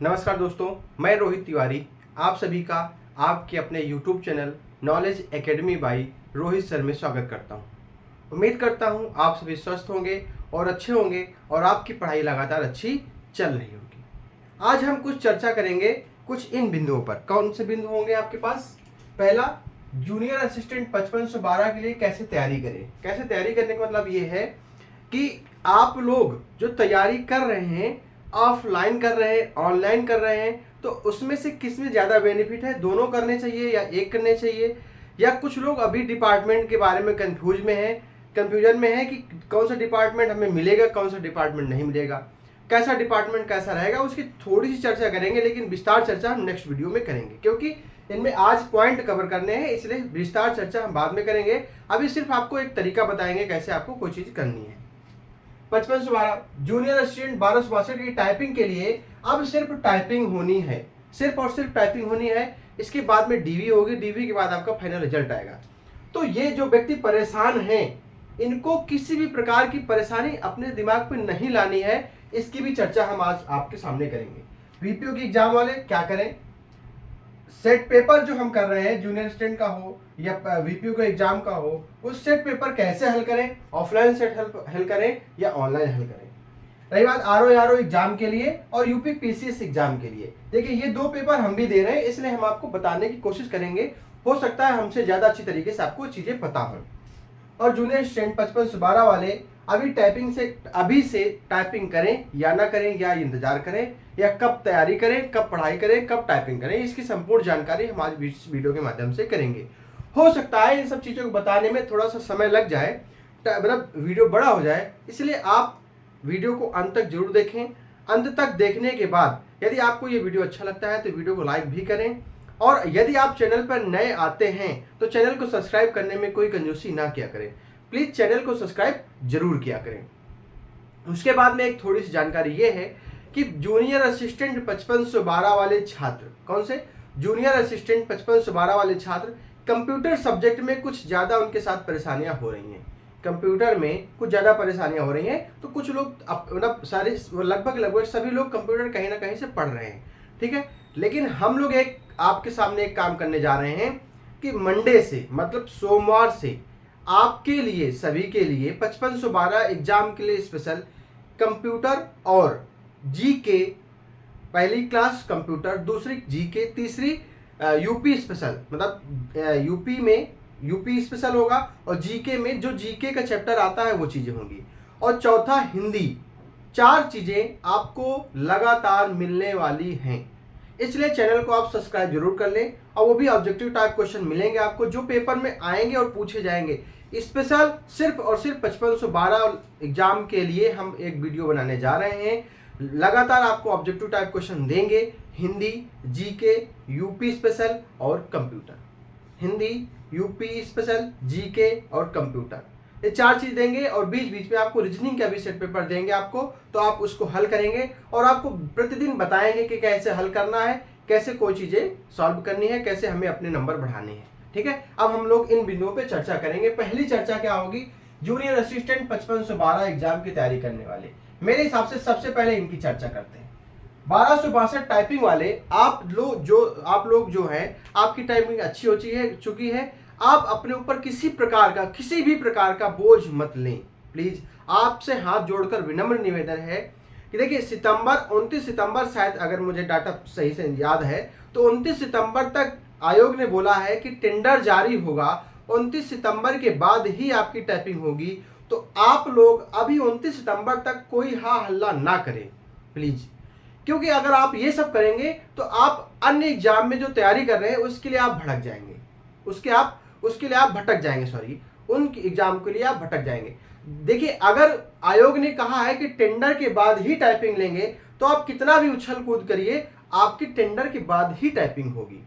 नमस्कार दोस्तों, मैं रोहित तिवारी आप सभी का आपके अपने YouTube channel knowledge academy by Rohit sir में स्वागत करता हूं। उम्मीद करता हूं आप सभी स्वस्थ होंगे और अच्छे होंगे और आपकी पढ़ाई लगातार अच्छी चल रही होगी। आज हम कुछ चर्चा करेंगे कुछ इन बिंदुओं पर। कौन से बिंदु होंगे आपके पास? पहला, जूनियर असिस्टेंट 5512 के लिए कैसे तैयारी करें। कैसे तैयारी करने का मतलब ये है कि आप लोग जो तैयारी कर रहे हैं, ऑफलाइन कर रहे हैं, ऑनलाइन कर रहे हैं, तो उसमें से किस में ज़्यादा बेनिफिट है? दोनों करने चाहिए या एक करने चाहिए? या कुछ लोग अभी डिपार्टमेंट के बारे में कंफ्यूजन में है कि कौन सा डिपार्टमेंट हमें मिलेगा, कौन सा डिपार्टमेंट नहीं मिलेगा, कैसा डिपार्टमेंट कैसा रहेगा, उसकी थोड़ी सी चर्चा करेंगे, लेकिन विस्तार चर्चा हम नेक्स्ट वीडियो में करेंगे, क्योंकि इनमें आज पॉइंट कवर करने हैं, इसलिए विस्तार चर्चा हम बाद में करेंगे। अभी सिर्फ आपको एक तरीका बताएंगे कैसे आपको कोई चीज़ करनी है। 5512 जूनियर असिस्टेंट 1262 की टाइपिंग के लिए अब सिर्फ टाइपिंग होनी है, सिर्फ और सिर्फ टाइपिंग होनी है। इसके बाद में डीवी होगी, डीवी के बाद आपका फाइनल रिजल्ट आएगा। तो ये जो व्यक्ति परेशान हैं, इनको किसी भी प्रकार की परेशानी अपने दिमाग पे नहीं लानी है, इसकी भी चर्चा हम आज आपके सामने करेंगे। वीपीओ की एग्जाम वाले क्या करें, सेट पेपर जो हम कर रहे हैं, जूनियर असिस्टेंट का हो या वीपीओ का एग्जाम का हो, उस सेट पेपर कैसे हल करें, ऑफलाइन सेट हल करें या ऑनलाइन हल करें। रही बात आरओ एग्जाम के लिए और यूपी पीसीएस एग्जाम के लिए, देखिए ये दो पेपर हम भी दे रहे हैं, इसलिए हम आपको बताने की कोशिश करेंगे। हो सकता है हमसे ज्यादा अच्छी तरीके से आपको चीजें पता हो। और जूनियर असिस्टेंट 5512 वाले अभी से टाइपिंग करें या ना करें, या इंतजार करें, या कब तैयारी करें, कब पढ़ाई करें, कब टाइपिंग करें, इसकी संपूर्ण जानकारी हम आज इस वीडियो के माध्यम से करेंगे। हो सकता है इन सब चीज़ों को बताने में थोड़ा सा समय लग जाए, मतलब वीडियो बड़ा हो जाए, इसलिए आप वीडियो को अंत तक जरूर देखें। अंत तक देखने के बाद यदि आपको ये वीडियो अच्छा लगता है तो वीडियो को लाइक भी करें, और यदि आप चैनल पर नए आते हैं तो चैनल को सब्सक्राइब करने में कोई कंजूसी ना किया करें। प्लीज़ चैनल को सब्सक्राइब जरूर किया करें। उसके बाद में एक थोड़ी सी जानकारी ये है कि जूनियर असिस्टेंट 5512 वाले छात्र, कौन से जूनियर असिस्टेंट 5512 वाले छात्र, कंप्यूटर सब्जेक्ट में कुछ ज़्यादा उनके साथ परेशानियां हो रही हैं। कंप्यूटर में कुछ ज़्यादा परेशानियां हो रही हैं, तो कुछ लोग मतलब सारे लगभग सभी लोग कंप्यूटर कहीं ना कहीं से पढ़ रहे हैं, ठीक है। लेकिन हम लोग एक आपके सामने एक काम करने जा रहे हैं कि मंडे से, मतलब सोमवार से आपके लिए, सभी के लिए 5512 एग्जाम के लिए स्पेशल कंप्यूटर और जीके, पहली क्लास कंप्यूटर, दूसरी जीके, तीसरी यूपी स्पेशल, मतलब यूपी में यूपी स्पेशल होगा, और जीके में जो जीके का चैप्टर आता है वो चीज़ें होंगी, और चौथा हिंदी। 4 चीज़ें आपको लगातार मिलने वाली हैं, इसलिए चैनल को आप सब्सक्राइब जरूर कर लें। और वो भी ऑब्जेक्टिव टाइप क्वेश्चन मिलेंगे आपको, जो पेपर में आएंगे और पूछे जाएंगे। स्पेशल सिर्फ और सिर्फ 5512 एग्जाम के लिए हम एक वीडियो बनाने जा रहे हैं। लगातार आपको ऑब्जेक्टिव टाइप क्वेश्चन देंगे, हिंदी, जीके, यूपी स्पेशल और computer. Hindi, UP special, GK और कंप्यूटर, ये 4 चीज देंगे, और बीच बीच में आपको रीजनिंग का भी सेट पेपर देंगे आपको, तो आप उसको हल करेंगे और आपको प्रतिदिन बताएंगे कि कैसे हल करना है, कैसे कोई चीजें सॉल्व करनी है, कैसे हमें अपने नंबर बढ़ाने हैं, ठीक है। अब हम लोग इन बिंदुओं पे चर्चा करेंगे। पहली चर्चा क्या होगी, जूनियर असिस्टेंट 5512 एग्जाम की तैयारी करने वाले। मेरे हिसाब से सबसे पहले इनकी चर्चा करते हैं। 1262 टाइपिंग वाले, आप लोग जो हैं, आपकी टाइपिंग अच्छी हो चुकी है, आप अपने ऊपर किसी भी प्रकार का बोझ मत लें। प्लीज आपसे हाथ जोड़कर विनम्र निवेदन है कि देखिए 29 सितंबर शायद, अगर मुझे डाटा सही से याद है, तो 29 सितंबर तक आयोग ने बोला है कि टेंडर जारी होगा। 29 सितंबर के बाद ही आपकी टाइपिंग होगी। तो आप लोग अभी 29 सितंबर तक कोई हा हल्ला ना करें प्लीज, क्योंकि अगर आप ये सब करेंगे तो आप अन्य एग्जाम में जो तैयारी कर रहे हैं उसके लिए आप भटक जाएंगे, उन एग्जाम के लिए आप भटक जाएंगे। देखिए, अगर आयोग ने कहा है कि टेंडर के बाद ही टाइपिंग लेंगे, तो आप कितना भी उछल कूद करिए, आपकी टेंडर के बाद ही टाइपिंग होगी।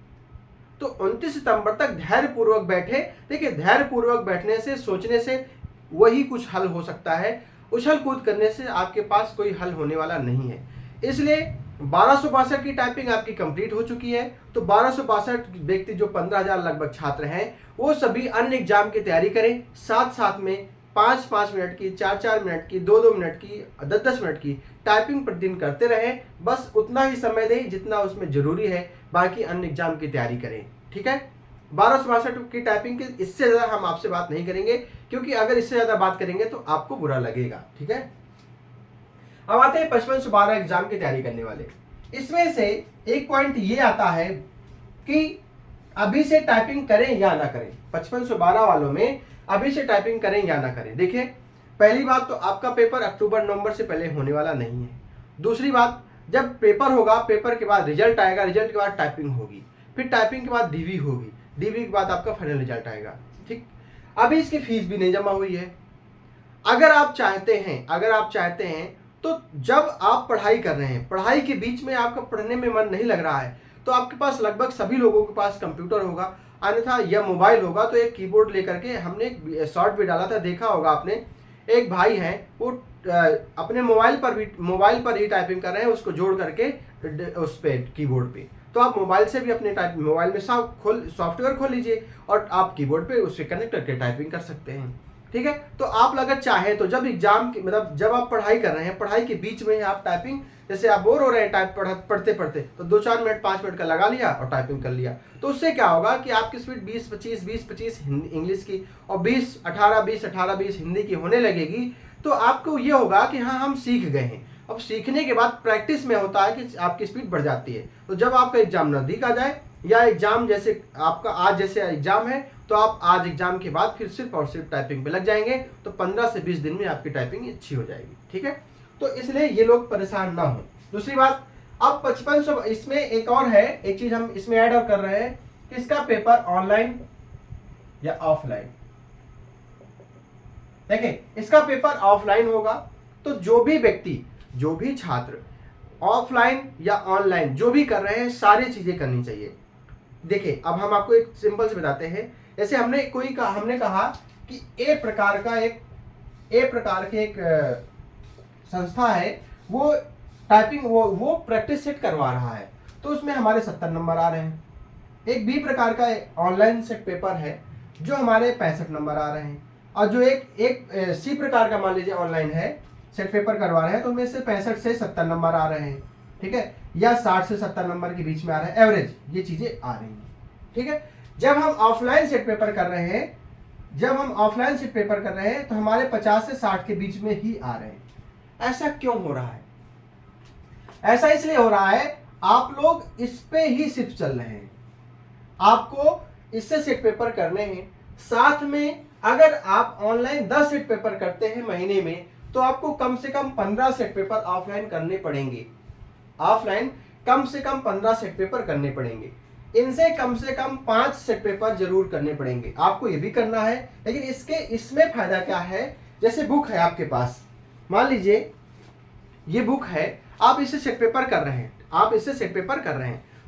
तो 29 सितंबर तक धैर्यपूर्वक बैठे। देखिए, धैर्यपूर्वक बैठने से, सोचने से वही कुछ हल हो सकता है। उछल कूद करने से आपके पास कोई हल होने वाला नहीं है। इसलिए 1262 की टाइपिंग आपकी कंप्लीट हो चुकी है। तो 1262 व्यक्ति, जो 15,000 लगभग छात्र हैं, वो सभी अन्य एग्जाम की तैयारी करें, साथ साथ में 5-5 मिनट की, 4-4 मिनट की, 2-2 मिनट की, 10-10 मिनट की टाइपिंग प्रतिदिन करते रहें। बस उतना ही समय दें जितना उसमें ज़रूरी है, बाकी अन्य एग्जाम की तैयारी करें। ठीक है, 1262 की टाइपिंग की इससे ज़्यादा हम आपसे बात नहीं करेंगे, क्योंकि अगर इससे ज़्यादा बात करेंगे तो आपको बुरा लगेगा। ठीक है, अब आते हैं 5512 एग्जाम की तैयारी करने वाले। इसमें से एक पॉइंट ये आता है कि अभी से टाइपिंग करें या ना करें। 5512 वालों में अभी से टाइपिंग करें या ना करें। देखिए, पहली बात तो आपका पेपर अक्टूबर-नवंबर से पहले होने वाला नहीं है। दूसरी बात, जब पेपर होगा, पेपर के बाद रिजल्ट आएगा, रिजल्ट के बाद टाइपिंग होगी, फिर टाइपिंग के बाद डीवी होगी, डीवी के बाद आपका फाइनल रिजल्ट आएगा। ठीक, अभी इसकी फीस भी नहीं जमा हुई है। अगर आप चाहते हैं तो जब आप पढ़ाई कर रहे हैं, पढ़ाई के बीच में आपका पढ़ने में मन नहीं लग रहा है, तो आपके पास लगभग सभी लोगों के पास कंप्यूटर होगा, अन्यथा या मोबाइल होगा, तो एक कीबोर्ड लेकर के, हमने एक शॉर्ट भी डाला था, देखा होगा आपने, एक भाई हैं वो अपने मोबाइल पर ही टाइपिंग कर रहे हैं, उसको जोड़ करके उस पे कीबोर्ड पे। तो आप मोबाइल से भी अपने मोबाइल में सॉफ्टवेयर खोल लीजिए और आप कीबोर्ड पे उससे कनेक्ट करके टाइपिंग कर सकते हैं। ठीक है, तो आप अगर चाहें तो जब एग्जाम की मतलब जब आप पढ़ाई कर रहे हैं, पढ़ाई के बीच में आप टाइपिंग, जैसे आप बोर हो रहे हैं टाइप पढ़ते पढ़ते, तो 2-4 मिनट 5 मिनट का लगा लिया और टाइपिंग कर लिया, तो उससे क्या होगा कि आपकी स्पीड 20-25 इंग्लिश की और 20-18-20 हिंदी की होने लगेगी। तो आपको ये होगा कि हाँ, हम सीख गए हैं। अब सीखने के बाद प्रैक्टिस में होता है कि आपकी स्पीड बढ़ जाती है। तो जब आपका एग्जाम नज़दीक आ जाए, या एग्जाम जैसे आपका आज जैसे एग्जाम है, तो आप आज एग्जाम के बाद फिर सिर्फ और सिर्फ टाइपिंग पे लग जाएंगे, तो 15 से 20 दिन में आपकी टाइपिंग अच्छी हो जाएगी। ठीक है, तो इसलिए ये लोग परेशान ना हो। दूसरी बात, अब 5500 इसमें एक और है, एक चीज हम इसमें ऐड कर रहे हैं कि इसका पेपर ऑनलाइन या ऑफलाइन। देखिए, इसका पेपर ऑफलाइन होगा, तो जो भी व्यक्ति, जो भी छात्र ऑफलाइन या ऑनलाइन जो भी कर रहे हैं, सारी चीजें करनी चाहिए। देखिए, अब हम आपको एक सिंपल से बताते हैं। जैसे हमने कहा कि ए प्रकार की एक संस्था है, वो टाइपिंग वो प्रैक्टिस सेट करवा रहा है, तो उसमें हमारे 70 नंबर आ रहे हैं। एक बी प्रकार का ऑनलाइन सेट पेपर है, जो हमारे 65 नंबर आ रहे हैं। और जो एक सी प्रकार का मान लीजिए ऑनलाइन है, सेट पेपर करवा रहे हैं, तो उनमें से 65 से 70 नंबर आ रहे हैं। ठीक है, या 60 से 70 नंबर के बीच में आ रहे हैं, एवरेज ये चीजें आ रही हैं। ठीक है, जब हम ऑफलाइन सेट पेपर कर रहे हैं, तो हमारे 50 से 60 के बीच में ही आ रहे हैं। ऐसा क्यों हो रहा है? ऐसा इसलिए हो रहा है, आप लोग इस पे ही सिर्फ चल रहे हैं। आपको इससे सेट पेपर करने हैं, साथ में अगर आप ऑनलाइन 10 सेट पेपर करते हैं महीने में, तो आपको कम से कम 15 सेट पेपर ऑफलाइन करने पड़ेंगे। ऑफलाइन कम से कम 15 सेट पेपर करने पड़ेंगे। इनसे कम से कम 5 सेट पेपर जरूर करने पड़ेंगे। आपको ये भी करना है, लेकिन इसमें फायदा क्या है? जैसे बुक है आपके पास, मान लीजिए ये बुक है, आप इससे सेट पेपर कर रहे हैं,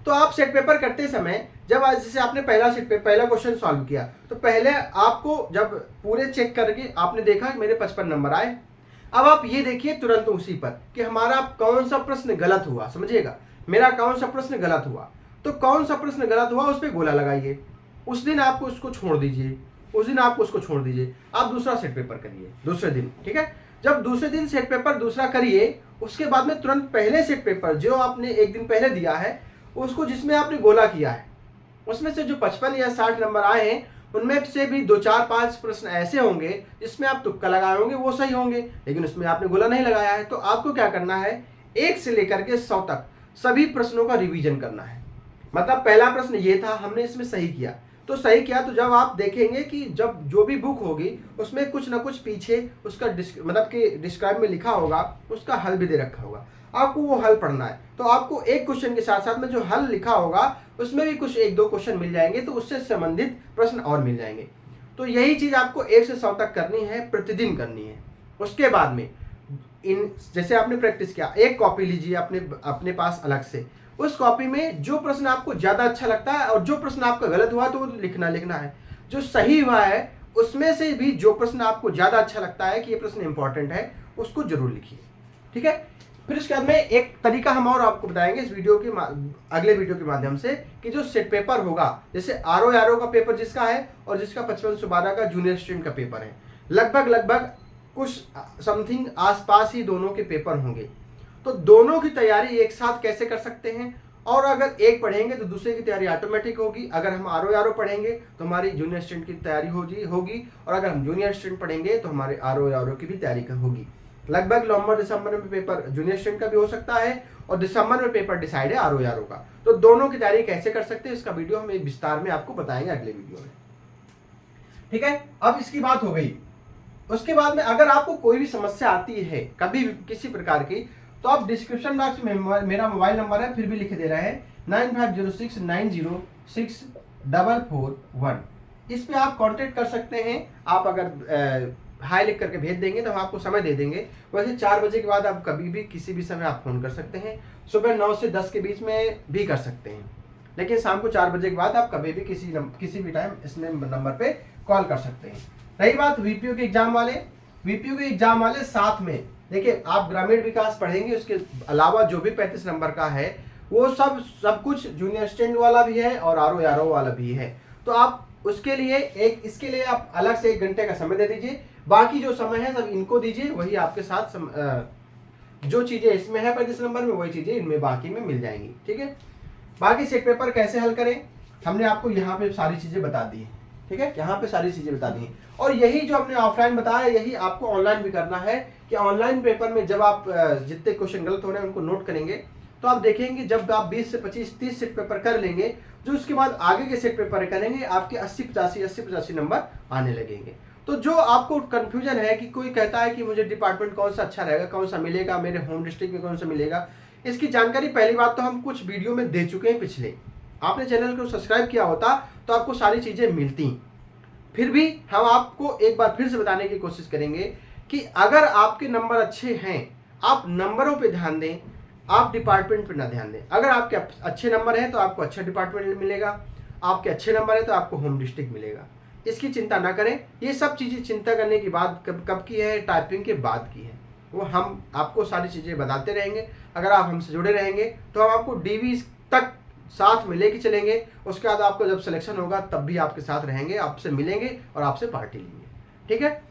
तो आप सेट पेपर करते समय जब जैसे आपने पहला क्वेश्चन सॉल्व किया, तो पहले आपको जब पूरे चेक करके आपने देखा कि मेरे 55 नंबर आए, अब आप ये देखिए तुरंत उसी पर कि हमारा कौन सा प्रश्न गलत हुआ। समझिएगा, मेरा कौन सा प्रश्न गलत हुआ, तो कौन सा प्रश्न गलत हुआ उस पर गोला लगाइए। उस दिन आपको उसको छोड़ दीजिए, आप दूसरा सेट पेपर करिए दूसरे दिन। ठीक है, जब दूसरे दिन सेट पेपर दूसरा करिए, उसके बाद में तुरंत पहले सेट पेपर जो आपने एक दिन पहले दिया है, उसको जिसमें आपने गोला किया है, उसमें से जो 55 या 60 नंबर आए हैं, उनमें से भी 2, 4, 5 प्रश्न ऐसे होंगे जिसमें आप तुक्का लगाए होंगे, वो सही होंगे, लेकिन उसमें आपने गोला नहीं लगाया है। तो आपको क्या करना है, 1 से लेकर के 100 तक सभी प्रश्नों का रिवीजन करना है। मतलब पहला प्रश्न ये था, हमने इसमें सही किया, तो जब आप देखेंगे कि जब जो भी बुक होगी उसमें कुछ ना कुछ पीछे उसका मतलब कि डिस्क्राइब में लिखा होगा, उसका हल भी दे रखा होगा, आपको वो हल पढ़ना है। तो आपको एक क्वेश्चन के साथ साथ में जो हल लिखा होगा उसमें भी कुछ 1-2 क्वेश्चन मिल जाएंगे, तो उससे संबंधित प्रश्न और मिल जाएंगे। तो यही चीज आपको 1 से 100 तक करनी है, प्रतिदिन करनी है। उसके बाद में जैसे आपने प्रैक्टिस किया, एक कॉपी लीजिए अपने पास अलग से, उस कॉपी में जो प्रश्न आपको ज्यादा अच्छा लगता है और जो प्रश्न आपका गलत हुआ तो वो लिखना है, जो सही हुआ है उसमें से भी जो प्रश्न आपको ज्यादा अच्छा लगता है कि ये प्रश्न इंपॉर्टेंट है, उसको जरूर लिखिए। ठीक है, फिर उसके बाद में एक तरीका हम और आपको बताएंगे इस अगले वीडियो के माध्यम से, कि जो सेट पेपर होगा, जैसे आरओ का पेपर जिसका है और जिसका 5512 का जूनियर स्टूडेंट का पेपर है, लगभग लगभग कुछ समथिंग आसपास ही दोनों के पेपर होंगे। तो दोनों की तैयारी एक साथ कैसे कर सकते हैं, और अगर एक पढ़ेंगे तो दूसरे की तैयारी ऑटोमेटिक होगी। अगर हम आर पढ़ेंगे तो हमारी जूनियर स्टूडेंट की तैयारी होगी, और अगर हम जूनियर स्टूडेंट पढ़ेंगे तो हमारे आर की भी तैयारी होगी। लगभग नवंबर दिसंबर में पेपर जूनियर स्टूडेंट का भी हो सकता है, और दिसंबर में पेपर डिसाइड है आर का। तो दोनों की तैयारी कैसे कर सकते हैं इसका वीडियो हम एक विस्तार में आपको बताएंगे अगले वीडियो में। ठीक है, अब इसकी बात हो गई। उसके बाद में अगर आपको कोई भी समस्या आती है कभी भी किसी प्रकार की, तो आप डिस्क्रिप्शन बॉक्स में मेरा मोबाइल नंबर है, फिर भी लिख दे रहे हैं 9506906441। इस पे आप कांटेक्ट कर सकते हैं। आप अगर हाई लिख करके भेज देंगे तो हम आपको समय दे देंगे। वैसे 4 बजे के बाद आप कभी भी किसी भी समय आप फ़ोन कर सकते हैं। सुबह 9 से 10 के बीच में भी कर सकते हैं, लेकिन शाम को 4 बजे के बाद आप कभी भी किसी भी टाइम इस नंबर पे कॉल कर सकते हैं। रही बात वीपीओ के एग्जाम वाले साथ में देखिए, आप ग्रामीण विकास पढ़ेंगे, उसके अलावा जो भी 35 नंबर का है वो सब कुछ जूनियर स्टूडेंट वाला भी है और आर वाला भी है। तो आप उसके लिए इसके लिए आप अलग से 1 घंटे का समय दे दीजिए। बाकी जो समय है सब इनको दीजिए, वही आपके साथ जो चीज़ें इसमें है 35 नंबर में वही चीज़ें इनमें बाकी में मिल जाएंगी। ठीक है, बाकी सेट पेपर कैसे हल करें हमने आपको यहाँ पे सारी चीज़ें बता दी है। ठीक है, यहाँ पे सारी चीज़ें बता दी हैं, और यही जो हमने ऑफलाइन बताया यही आपको ऑनलाइन भी करना है। कि ऑनलाइन पेपर में जब आप जितने क्वेश्चन गलत हो रहे हैं उनको नोट करेंगे, तो आप देखेंगे जब आप 20 से 25-30 सेट पेपर कर लेंगे, जो उसके बाद आगे के सेट पेपर करेंगे आपके 80-85 नंबर आने लगेंगे। तो जो आपको कन्फ्यूजन है कि कोई कहता है कि मुझे डिपार्टमेंट कौन सा अच्छा रहेगा, कौन सा मिलेगा, मेरे होम डिस्ट्रिक्ट में कौन सा मिलेगा, इसकी जानकारी पहली बात तो हम कुछ वीडियो में दे चुके हैं पिछले। आपने चैनल को सब्सक्राइब किया होता तो आपको सारी चीज़ें मिलती। फिर भी हम आपको एक बार फिर से बताने की कोशिश करेंगे कि अगर आपके नंबर अच्छे हैं, आप नंबरों पे ध्यान दें, आप डिपार्टमेंट पे ना ध्यान दें। अगर आपके अच्छे नंबर हैं तो आपको अच्छा डिपार्टमेंट मिलेगा, आपके अच्छे नंबर हैं तो आपको होम डिस्ट्रिक्ट मिलेगा। इसकी चिंता ना करें। ये सब चीज़ें चिंता करने की बात कब की है, टाइपिंग के बाद की है। वो हम आपको सारी चीज़ें बताते रहेंगे। अगर आप हमसे जुड़े रहेंगे तो हम आपको डीवी तक साथ में लेके चलेंगे। उसके बाद आपको जब सिलेक्शन होगा तब भी आपके साथ रहेंगे, आपसे मिलेंगे और आपसे पार्टी लेंगे। ठीक है,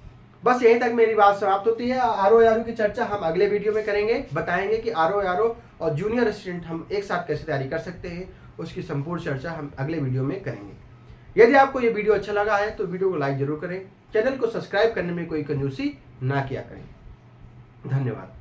बस यहीं तक मेरी बात समाप्त होती है। आर की चर्चा हम अगले वीडियो में करेंगे, बताएंगे कि आर और जूनियर स्टूडेंट हम एक साथ कैसे तैयारी कर सकते हैं, उसकी संपूर्ण चर्चा हम अगले वीडियो में करेंगे। यदि आपको ये वीडियो अच्छा लगा है तो वीडियो को लाइक जरूर करें, चैनल को सब्सक्राइब करने में कोई कंजूसी ना किया करें। धन्यवाद।